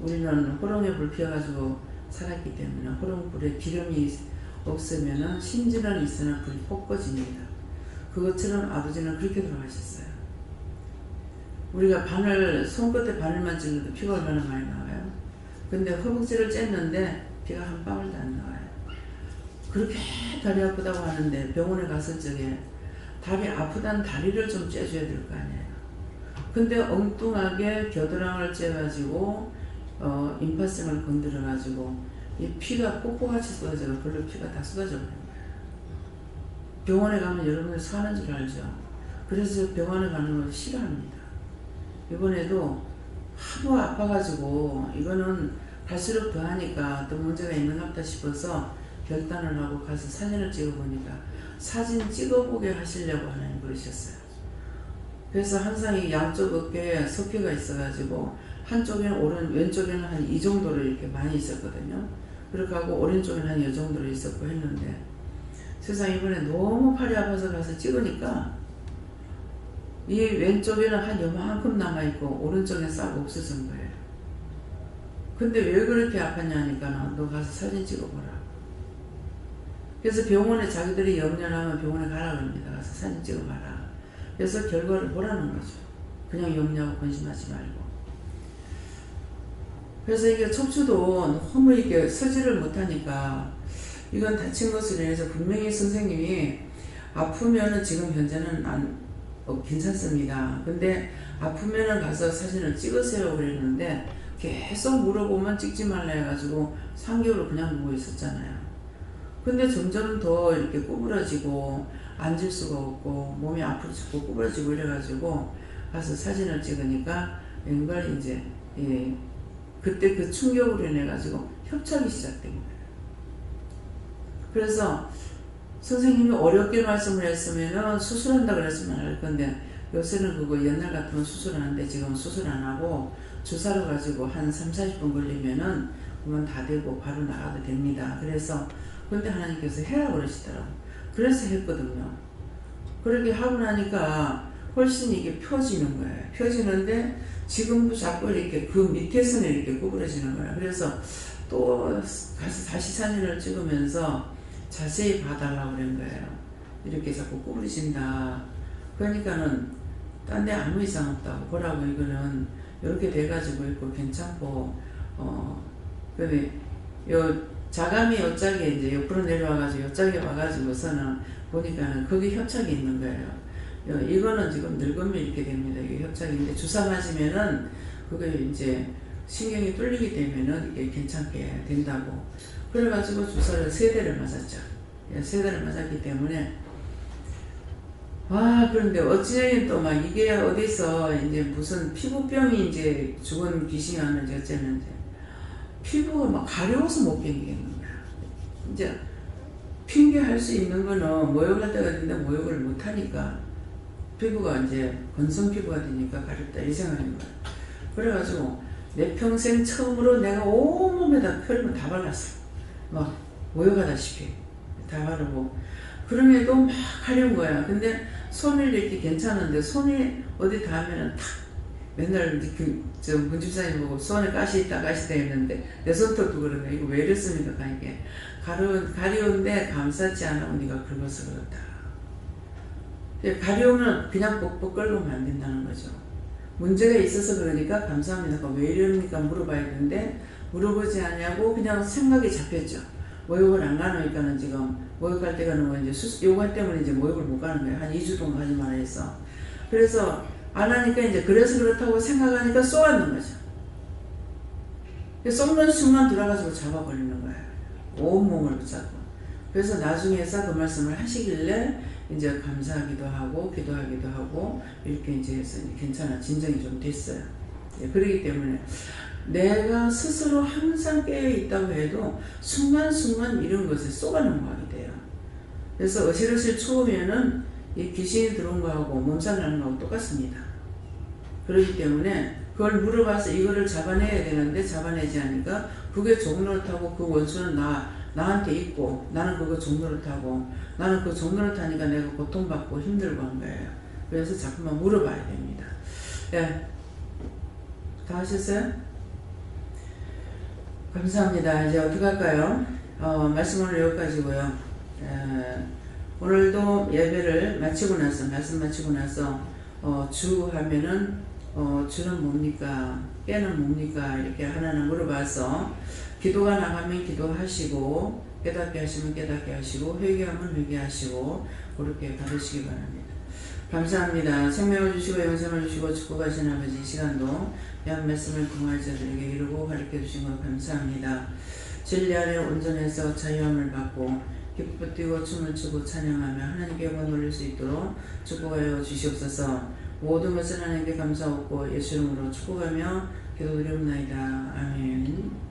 우리는 호롱에 불 피워가지고 살았기 때문에 호롱불에 기름이 없으면은 심지는 있으나 불이 폭 꺼집니다. 그것처럼 아버지는 그렇게 돌아가셨어요. 우리가 손끝에 바늘만 찔러도 피가 얼마나 많이 나와요. 근데 허벅지를 쬐는데 피가 한 방울도 안 나와요. 그렇게 다리 아프다고 하는데 병원에 갔을 적에 다리 아프다는 다리를 좀 쬐줘야 될 거 아니에요. 근데 엉뚱하게 겨드랑이를 쬐가지고 임파선을 건드려가지고 이 피가 폭포같이 쏟아져서 별로 피가 다 쏟아져 버린 거예요. 병원에 가면 여러분들 사는 줄 알죠. 그래서 병원에 가는 걸 싫어합니다. 이번에도 하도 아파가지고 이거는 갈수록 더 하니까 또 문제가 있는가 보다 싶어서 결단을 하고 가서 사진을 찍어보니까 사진 찍어보게 하시려고 하나님 그러셨어요. 그래서 항상 이 양쪽 어깨에 석회가 있어가지고 한쪽에는 왼쪽에는 한 이 정도로 이렇게 많이 있었거든요. 그렇게 하고 오른쪽에는 한 이 정도로 있었고 했는데 세상 이번에 너무 팔이 아파서 가서 찍으니까 이 왼쪽에는 한 요만큼 남아있고 오른쪽에는 싹 없어진 거예요. 근데 왜 그렇게 아팠냐니까 너 가서 사진 찍어보라. 그래서 병원에 자기들이 염려하면 병원에 가라 그럽니다. 가서 사진 찍어봐라. 그래서 결과를 보라는 거죠. 그냥 염려하고 근심하지 말고. 그래서 이게 척추도 너무 이렇게 서지를 못하니까 이건 다친 것으로 인해서 분명히 선생님이 아프면은 지금 현재는 괜찮습니다. 근데 아프면은 가서 사진을 찍으세요 그랬는데 계속 물어보면 찍지 말라 해가지고 3개월을 그냥 누워 있었잖아요. 근데 점점 더 이렇게 구부러지고 앉을 수가 없고 몸이 아프고 구부러지고 이래가지고 가서 사진을 찍으니까 왼발 이제 그때 그 충격으로 인해가지고 협착이 시작된 거예요. 그래서 선생님이 어렵게 말씀을 했으면은 수술한다 그랬으면 할 건데 요새는 그거 옛날 같으면 수술하는데 지금 수술 안 하고 주사를 가지고 한 30-40분 걸리면은 그러면 다 되고 바로 나가도 됩니다. 그래서 근데 하나님께서 해라 그러시더라고요. 그래서 했거든요. 그렇게 하고 나니까 훨씬 이게 펴지는 거예요. 펴지는데 지금도 자꾸 이렇게 그 밑에서는 이렇게 구부러지는 거예요. 그래서 또 가서 다시 사진을 찍으면서 자세히 봐달라고 그런 거예요. 이렇게 자꾸 구부러진다. 그러니까는 딴 데 아무 이상 없다고 보라고 이거는 이렇게 돼가지고 있고 괜찮고 근데 요 자감이 요짝에 이제 옆으로 내려와가지고 요짝에 와가지고서는 보니까는 거기 협착이 있는 거예요. 이거는 지금 늙으면 이렇게 됩니다. 이게 협착인데 주사 맞으면은 그게 이제 신경이 뚫리게 되면은 이게 괜찮게 된다고. 그래가지고 주사를 3대를 맞았죠. 3대를 맞았기 때문에 그런데 어찌되긴 또 막 이게 어디서 이제 무슨 피부병이 이제 죽은 귀신이 왔는지 어쩌는지 피부가 막 가려워서 못 견디겠는 거야. 이제 핑계할 수 있는 거는 모욕할 때가 되는데 모욕을 못 하니까 피부가 이제 건성 피부가 되니까 가렵다 이 생각인 거야. 그래가지고 내 평생 처음으로 내가 온몸에다 펄을 다 발랐어. 막 모욕하다시피 다 바르고 그럼에도 막 가려운 거야. 근데 손을 이렇게 괜찮은데 손이 어디 닿으면은 탁 맨날 저 문집사님 보고 손에 가시 있다 했는데 내 손톱도 그러네. 이거 왜 이랬습니까? 이게 가려운데 감싸지 않으면 네가 긁어서 그렇다. 가려우면 그냥 뻑뻑 긁으면 안 된다는 거죠. 문제가 있어서 그러니까 감사합니다. 왜 이럽니까? 물어봐야 되는데 물어보지 않냐고 그냥 생각이 잡혔죠. 모욕을 안 가놓으니까는 지금 모욕할 때가 너무 이제 요거 때문에 이제 모욕을 못 가는 거예요. 한 2주 동안 하지 말아 해서. 그래서 안 하니까 이제 그래서 그렇다고 생각하니까 쏘았는 거죠. 쏘는 순간 들어가지고 잡아버리는 거예요. 온몸을 붙잡고. 그래서 나중에서 그 말씀을 하시길래 이제 감사하기도 하고 기도하기도 하고 이렇게 이제 해서 괜찮아 진정이 좀 됐어요. 그렇기 때문에 내가 스스로 항상 깨어있다고 해도 순간순간 이런 것에 쏘가 넘어가게 돼요. 그래서 어실어실 추우면은 이 귀신이 들어온 거하고 몸살 나는 거하고 똑같습니다. 그렇기 때문에 그걸 물어봐서 이거를 잡아내야 되는데 잡아내지 않으니까 그게 종로릇하고 그 원수는 나한테 있고 나는 그거 종로릇하고 나는 그 종로릇하니까 내가 고통받고 힘들고 한 거예요. 그래서 자꾸만 물어봐야 됩니다. 예. 다 하셨어요? 감사합니다. 이제 어떻게 할까요? 말씀을 여기까지고요. 오늘도 예배를 마치고 나서 말씀 마치고 나서 주 하면은 주는 뭡니까? 깨는 뭡니까? 이렇게 하나하나 물어봐서 기도가 나가면 기도하시고 깨닫게 하시면 깨닫게 하시고 회개하면 회개하시고 그렇게 받으시기 바랍니다. 감사합니다. 생명을 주시고 영생을 주시고 축복하신 아버지 이 시간도 귀한 말씀을 통하여 저들에게 이루고 가르쳐 주신 것 감사합니다. 진리 아래 온전해서 자유함을 받고 기쁘 뛰고 춤을 추고 찬양하며 하나님께 영광 돌릴 수 있도록 축복하여 주시옵소서. 모든 것을 하나님께 감사하고 예수 이름으로 축복하며 기도드리옵나이다. 아멘.